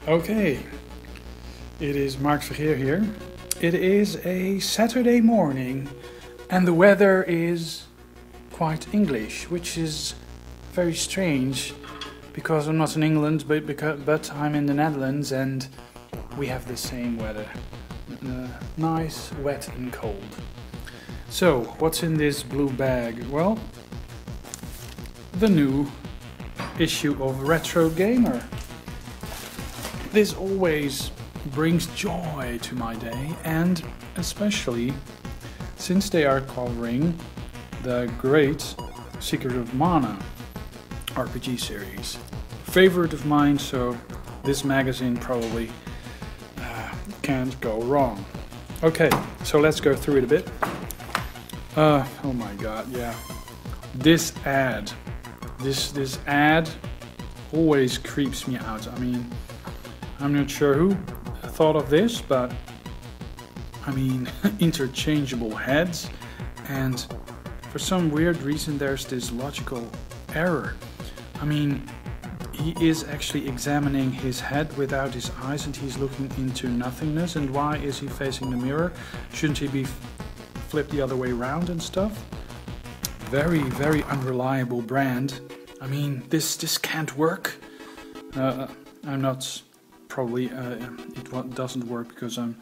Okay, it is Mark Vergeer here. It is a Saturday morning and the weather is quite English, which is very strange because I'm not in England, but I'm in the Netherlands and we have the same weather. Nice, wet and cold. So, what's in this blue bag? Well, the new issue of Retrogamer. This always brings joy to my day, and especially since they are covering the great Secret of Mana RPG series. Favorite of mine, so this magazine probably can't go wrong. Okay, so let's go through it a bit. Oh my god, yeah. This ad always creeps me out. I mean, I'm not sure who thought of this, but I mean, interchangeable heads, and for some weird reason there's this logical error. I mean, he is actually examining his head without his eyes and he's looking into nothingness, and why is he facing the mirror? Shouldn't he be flipped the other way around and stuff? Very, very unreliable brand. I mean, this can't work. I'm not... Probably it doesn't work because I'm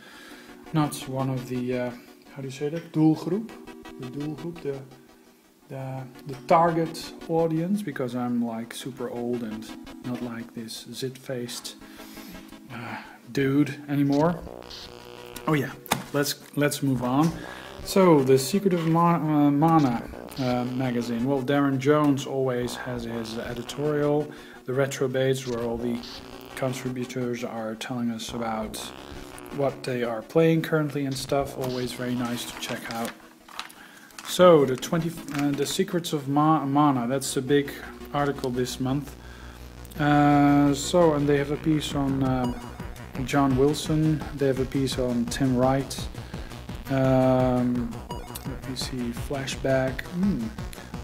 not one of the how do you say that? Doelgroep, the target audience, because I'm like super old and not like this zit-faced dude anymore. Oh yeah, let's move on. So the Secret of Mana magazine. Well, Darren Jones always has his editorial, the Retro Baits, where all the contributors are telling us about what they are playing currently and stuff. Always very nice to check out. So the Secrets of Mana, that's a big article this month. And they have a piece on John Wilson. They have a piece on Tim Wright. Let me see, flashback.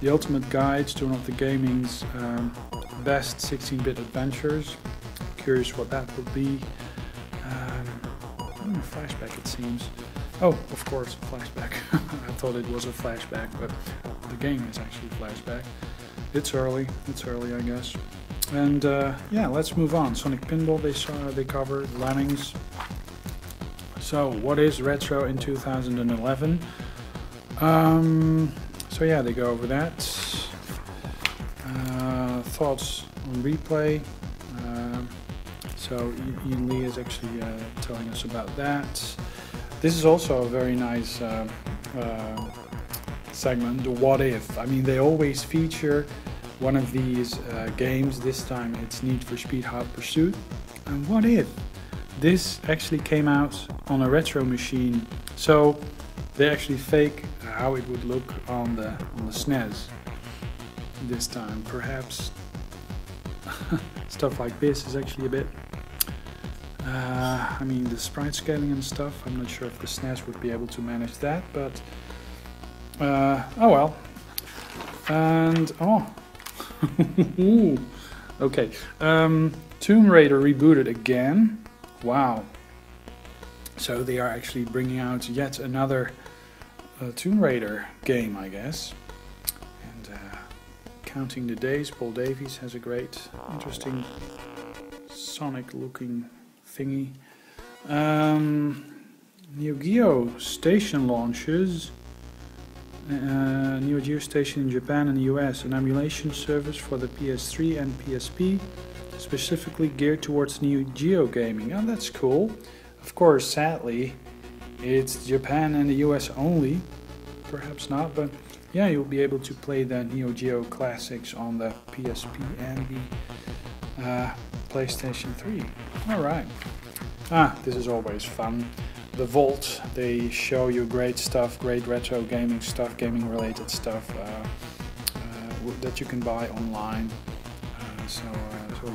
The ultimate guide to one of the gaming's best 16-bit adventures. Curious what that would be. Flashback, it seems. Oh, of course, flashback. I thought it was a flashback, but the game is actually flashback. It's early, I guess. And yeah, let's move on. Sonic Pinball, they covered. Lemmings. So, what is retro in 2011? So yeah, they go over that. Thoughts on replay. So Ian Lee is actually telling us about that. This is also a very nice segment, the What If. I mean, they always feature one of these games. This time it's Need for Speed Hot Pursuit. And what if this actually came out on a retro machine? So they actually fake how it would look on the SNES this time. Perhaps stuff like this is actually a bit... I mean, the sprite scaling and stuff, I'm not sure if the SNES would be able to manage that, but oh well. And okay, Tomb Raider rebooted again. Wow. So they are actually bringing out yet another Tomb Raider game, I guess. And counting the days, Paul Davies has a great, interesting Sonic looking thingy. Neo Geo Station launches. Neo Geo Station in Japan and the US, an emulation service for the PS3 and PSP, specifically geared towards Neo Geo gaming. Oh, that's cool. Of course, sadly, it's Japan and the US only. Perhaps not, but yeah, you'll be able to play the Neo Geo classics on the PSP and the PlayStation 3. Alright. This is always fun. The Vault, they show you great stuff, great retro gaming stuff, gaming related stuff that you can buy online. So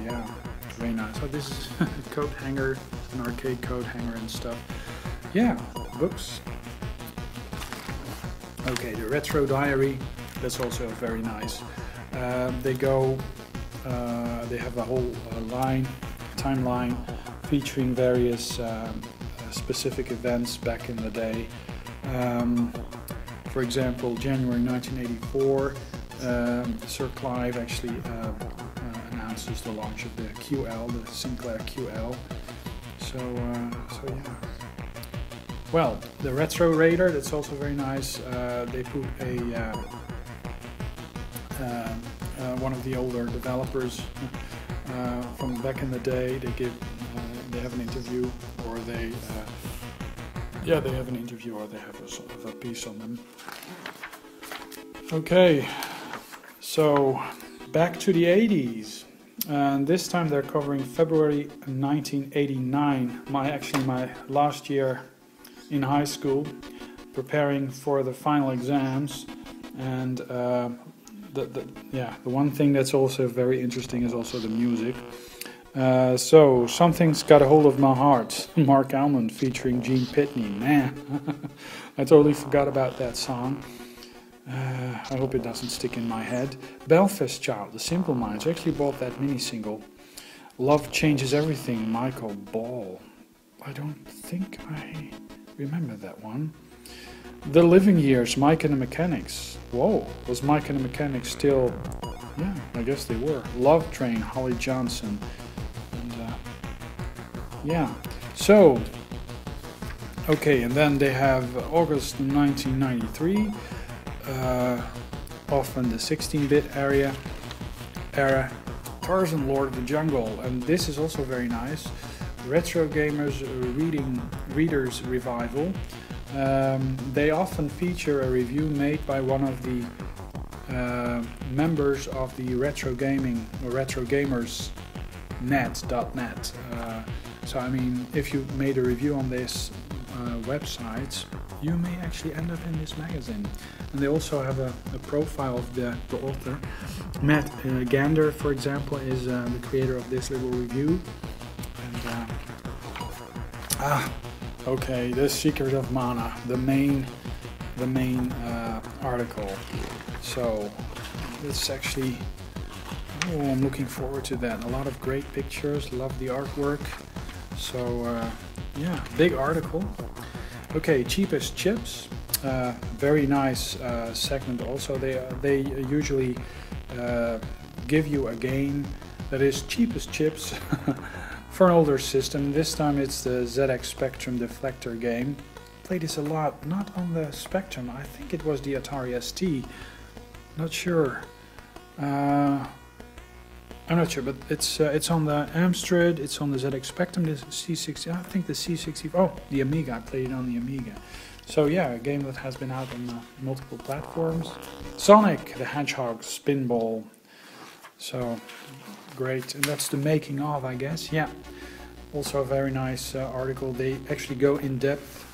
yeah, it's very nice. So this is a coat hanger, an arcade coat hanger and stuff. Yeah, books. Okay, the Retro Diary. That's also very nice. They have a whole timeline featuring various specific events back in the day. For example, January 1984, Sir Clive actually announces the launch of the QL, the Sinclair QL. So yeah. Well, the Retro Raider, that's also very nice. They put one of the older developers from back in the day. They have an interview, or they have an interview, or they have a sort of a piece on them. Okay, so back to the 80s, and this time they're covering February 1989. My last year in high school, preparing for the final exams, and the one thing that's also very interesting is also the music. So something's got a hold of my heart. Mark Almond featuring Gene Pitney. Man, I totally forgot about that song. I hope it doesn't stick in my head. Belfast Child, The Simple Minds. I actually bought that mini single. Love Changes Everything, Michael Ball. I don't think I remember that one. The Living Years, Mike and the Mechanics. Whoa, was Mike and the Mechanics still? Yeah, I guess they were. Love Train, Holly Johnson. And yeah, so okay, and then they have August 1993, often the 16-bit era, Tarzan, Lord of the Jungle, and this is also very nice. Retrogamers Readers Revival. They often feature a review made by one of the members of the Retrogamers net.net. So I mean, if you made a review on this website, you may actually end up in this magazine. And they also have a profile of the author. Matt Gander, for example, is the creator of this little review. And okay, The Secret of Mana, the main article. So it's actually, I'm looking forward to that. A lot of great pictures, love the artwork. So yeah, big article. Okay, Cheapest Chips, very nice segment. Also, they usually give you a game that is cheapest chips. For an older system. This time it's the ZX Spectrum Deflector game. Played this a lot, not on the Spectrum, I think it was the Atari ST. Not sure. I'm not sure, but it's on the Amstrad, it's on the ZX Spectrum, the C60, I think the C60, oh, the Amiga, I played it on the Amiga. So yeah, a game that has been out on multiple platforms. Sonic the Hedgehog Spinball. So great, and that's the making of, I guess. Yeah, also a very nice article. They actually go in depth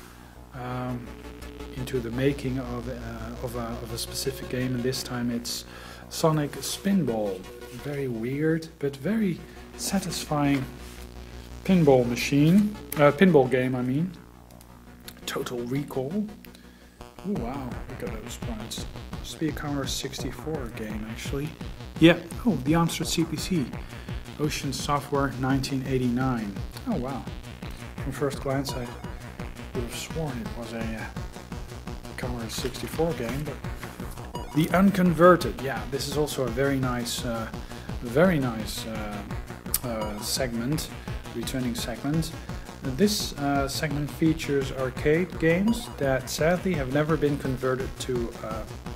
into the making of a specific game, and this time it's Sonic Spinball. Very weird, but very satisfying pinball game. I mean, Total Recall. Oh wow, look at those points. Must be a Commodore 64 game, actually. Yeah, oh, the Amstrad CPC. Ocean Software 1989. Oh wow. From first glance I would have sworn it was a Commodore 64 game, but The Unconverted. Yeah, this is also a very nice segment, returning segment. This segment features arcade games that sadly have never been converted to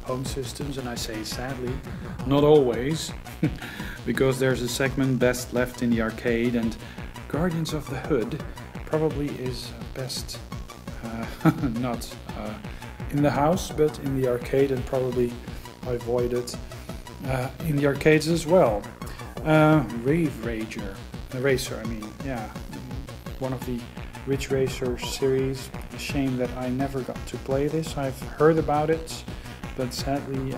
home systems, and I say sadly, not always, because there's a segment best left in the arcade, and Guardians of the Hood probably is best not in the house, but in the arcade, and probably avoided in the arcades as well. Rave Racer, I mean, yeah. One of the Ridge Racer series. A shame that I never got to play this. I've heard about it, but sadly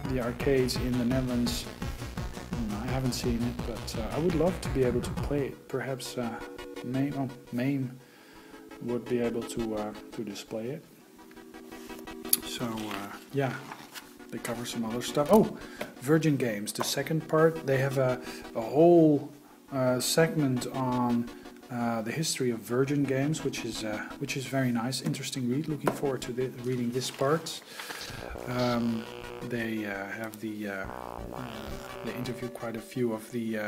the arcades in the Netherlands, I haven't seen it, but I would love to be able to play it. Perhaps MAME would be able to display it. So yeah, they cover some other stuff. Oh, Virgin Games, the second part. They have a whole segment on the history of Virgin Games, which is very nice, interesting read. Looking forward to reading this part. They have they interview quite a few of the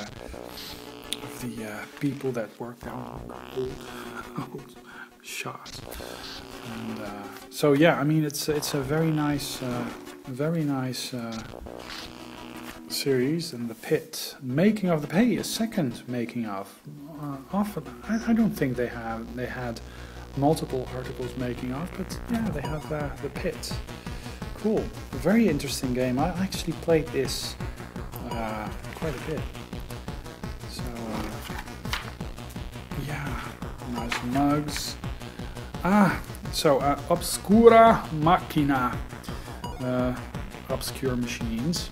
people that work there. Old shot. And so yeah, I mean it's a very nice series. And the Pit, making of the Pay, a second making of. Often I don't think they had multiple articles making of, but yeah, they have the Pit. Cool, a very interesting game. I actually played this quite a bit. So yeah, nice mugs. So Obscura Machina, obscure machines.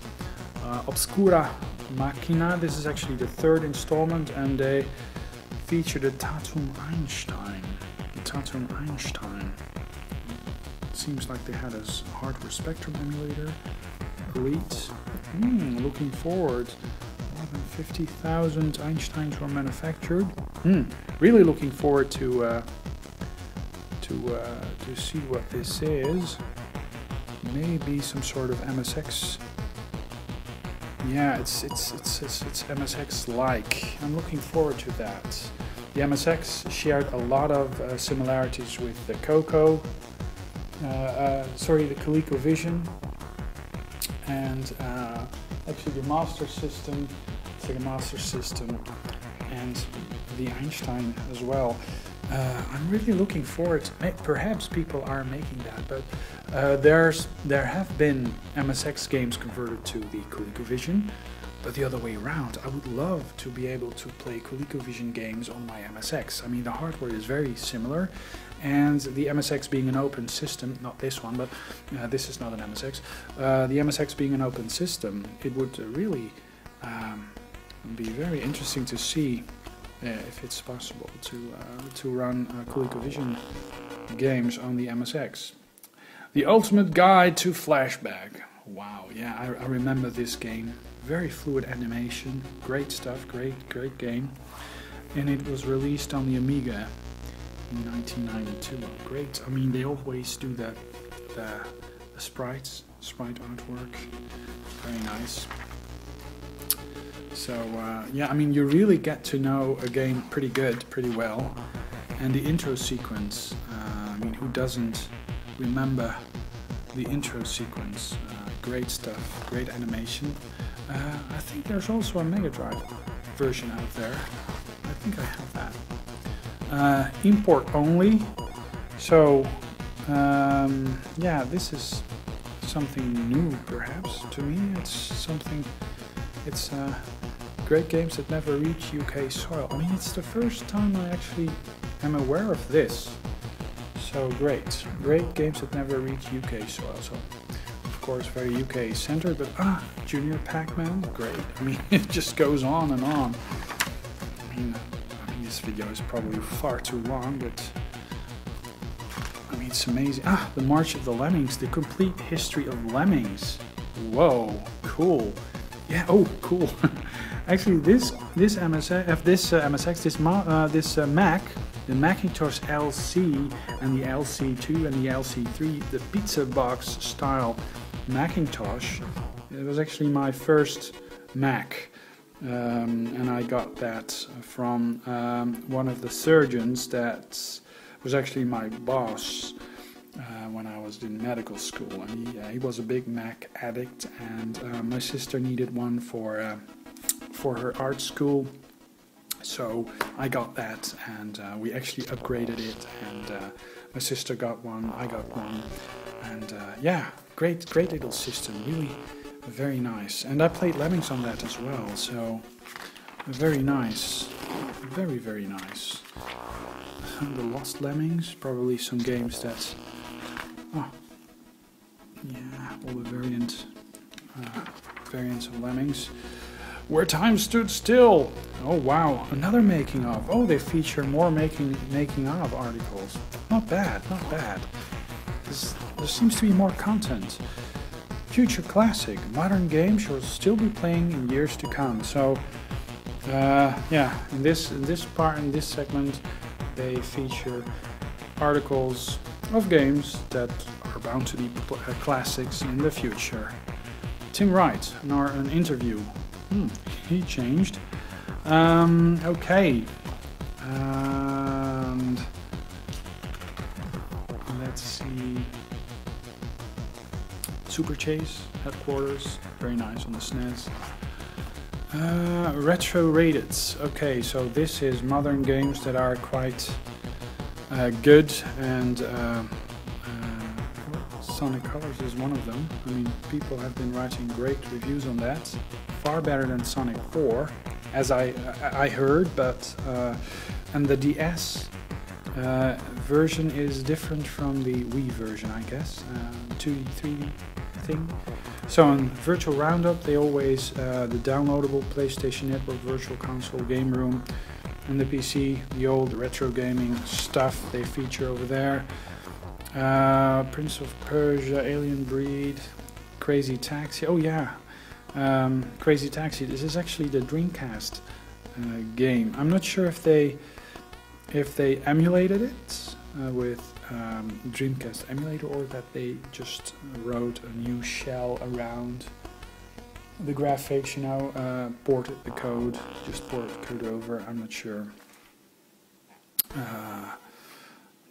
Obscura Machina. This is actually the third installment, and they feature the Tatum Einstein. The Tatum Einstein. Seems like they had a hardware Spectrum emulator. Elite. Looking forward. More than 50,000 Einsteins were manufactured. Really looking forward to see what this is. Maybe some sort of MSX. Yeah, it's MSX-like. I'm looking forward to that. The MSX shared a lot of similarities with the Coco. The ColecoVision, and actually the Master System, and the Einstein as well. I'm really looking forward. Perhaps people are making that, but there have been MSX games converted to the ColecoVision, but the other way around. I would love to be able to play ColecoVision games on my MSX. I mean, the hardware is very similar, and the MSX being an open system, not this one, but this is not an MSX. The MSX being an open system, it would really be very interesting to see if it's possible to run ColecoVision games on the MSX. The Ultimate Guide to Flashback. Wow, yeah, I remember this game. Very fluid animation, great stuff, great game. And it was released on the Amiga in 1992. Great. I mean, they always do that. The sprite artwork. Very nice. So yeah, I mean, you really get to know a game pretty well. And the intro sequence. I mean, who doesn't remember the intro sequence? Great stuff. Great animation. I think there's also a Mega Drive version out there. I think I have that. Import only. So yeah, this is something new perhaps to me. It's great games that never reach UK soil. I mean, it's the first time I actually am aware of this. So great games that never reach UK soil. So of course very UK centered, but Junior Pac-Man, great. I mean, it just goes on and on. I mean, this video is probably far too long, but I mean, it's amazing. The March of the Lemmings, the complete history of Lemmings. Whoa, cool. Yeah, oh, cool. Actually, this Mac, the Macintosh LC and the LC2 and the LC3, the pizza box style Macintosh, it was actually my first Mac, and I got that from one of the surgeons that was actually my boss when I was in medical school, and he was a big Mac addict, and my sister needed one for her art school, so I got that, and we actually upgraded it, and my sister got one, I got one, and yeah, great little system, really very nice. And I played Lemmings on that as well, so very nice, very nice. The Lost Lemmings, probably some games that, yeah, all the variants of Lemmings. Where Time Stood Still. Oh wow, another making of. Oh, they feature more making of articles. Not bad, not bad. There seems to be more content. future classic. Modern games you'll still be playing in years to come. So yeah, in this segment, they feature articles of games that are bound to be classics in the future. Tim Wright, an interview. He changed. Okay. And let's see. Super Chase headquarters, very nice on the SNES. Retro Rated. Okay, so this is modern games that are quite good, and Sonic Colors is one of them. I mean, people have been writing great reviews on that. Far better than Sonic 4, as I heard, but and the DS version is different from the Wii version, I guess. 2D, 3D thing. So on Virtual Roundup, they always the downloadable PlayStation Network Virtual Console game room, and the PC, the old retro gaming stuff they feature over there. Prince of Persia, Alien Breed, Crazy Taxi. Oh yeah, Crazy Taxi. This is actually the Dreamcast game. I'm not sure if they emulated it with Dreamcast emulator, or that they just wrote a new shell around the graphics, you know, ported the code over. I'm not sure.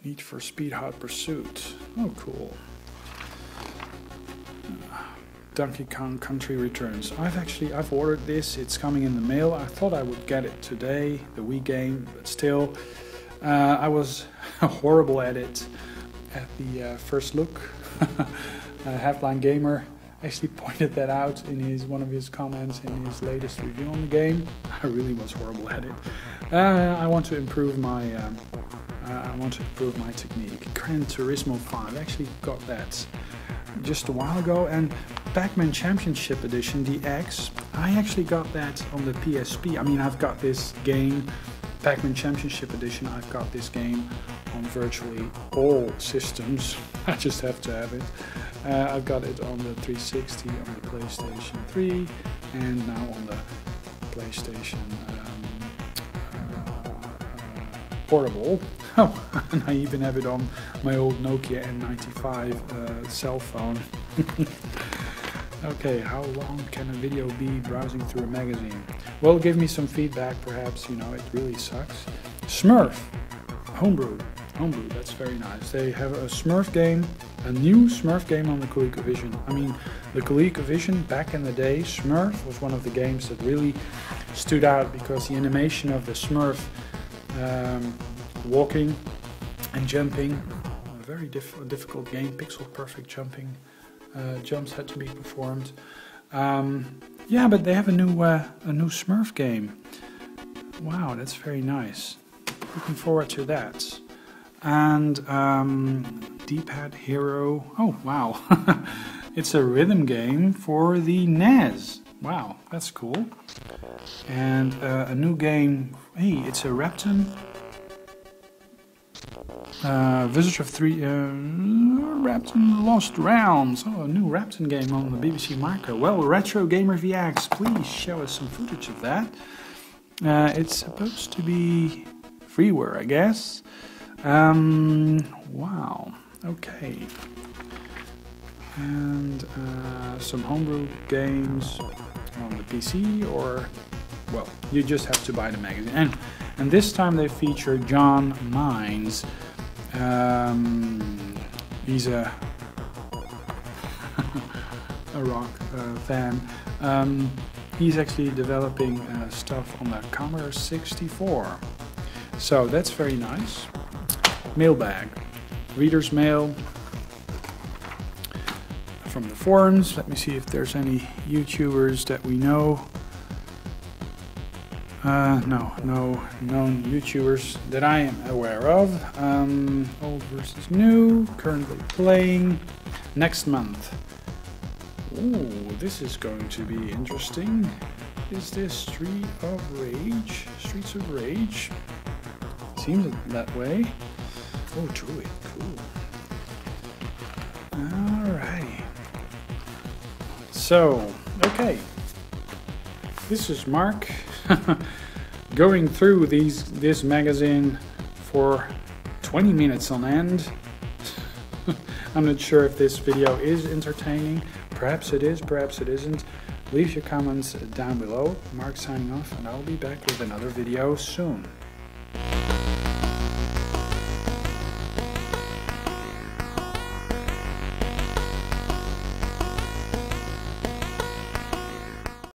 Need for Speed Hot Pursuit. Oh, cool. Donkey Kong Country Returns. I've ordered this. It's coming in the mail. I thought I would get it today, the Wii game, but still, I was horrible at it at the first look. Halfline Gamer actually pointed that out in one of his comments in his latest review on the game. I really was horrible at it. I want to improve my technique. Gran Turismo 5. I actually got that just a while ago, and Pac-Man Championship Edition DX. I actually got that on the PSP. I mean, I've got this game, Pac-Man Championship Edition. I've got this game on virtually all systems. I just have to have it. I've got it on the 360, on the PlayStation 3, and now on the PlayStation Portable. Oh, and I even have it on my old Nokia N95 cell phone. Okay, how long can a video be browsing through a magazine? Well, give me some feedback, perhaps. You know, it really sucks. Smurf, homebrew, that's very nice. They have a Smurf game, a new Smurf game on the ColecoVision. I mean, the ColecoVision, back in the day, Smurf was one of the games that really stood out, because the animation of the Smurf walking and jumping, a very difficult game, pixel perfect jumping, jumps had to be performed. Yeah, but they have a new Smurf game. Wow, that's very nice. Looking forward to that. And D-Pad Hero. Oh wow, it's a rhythm game for the NES. Wow, that's cool. And a new game. Hey, it's a Repton. Visit of 3 Repton Lost Rounds. Oh, a new Repton game on the BBC Micro. Well, Retrogamer VX, please show us some footage of that. It's supposed to be freeware, I guess. Wow. Okay. And some homebrew games on the PC, or, well, you just have to buy the magazine. And this time they feature John Mines. He's a rock fan. He's actually developing stuff on the Commodore 64. So that's very nice. Mailbag. Reader's mail from the forums. Let me see if there's any YouTubers that we know. No known YouTubers that I am aware of. Old versus new, currently playing, next month. Ooh, this is going to be interesting. Is this Streets of Rage? Seems that way. Oh, Druid, cool. Alrighty. So, okay, this is Mark going through this magazine for 20 minutes on end. I'm not sure if this video is entertaining. Perhaps it is, perhaps it isn't. Leave your comments down below. Mark signing off, and I'll be back with another video soon.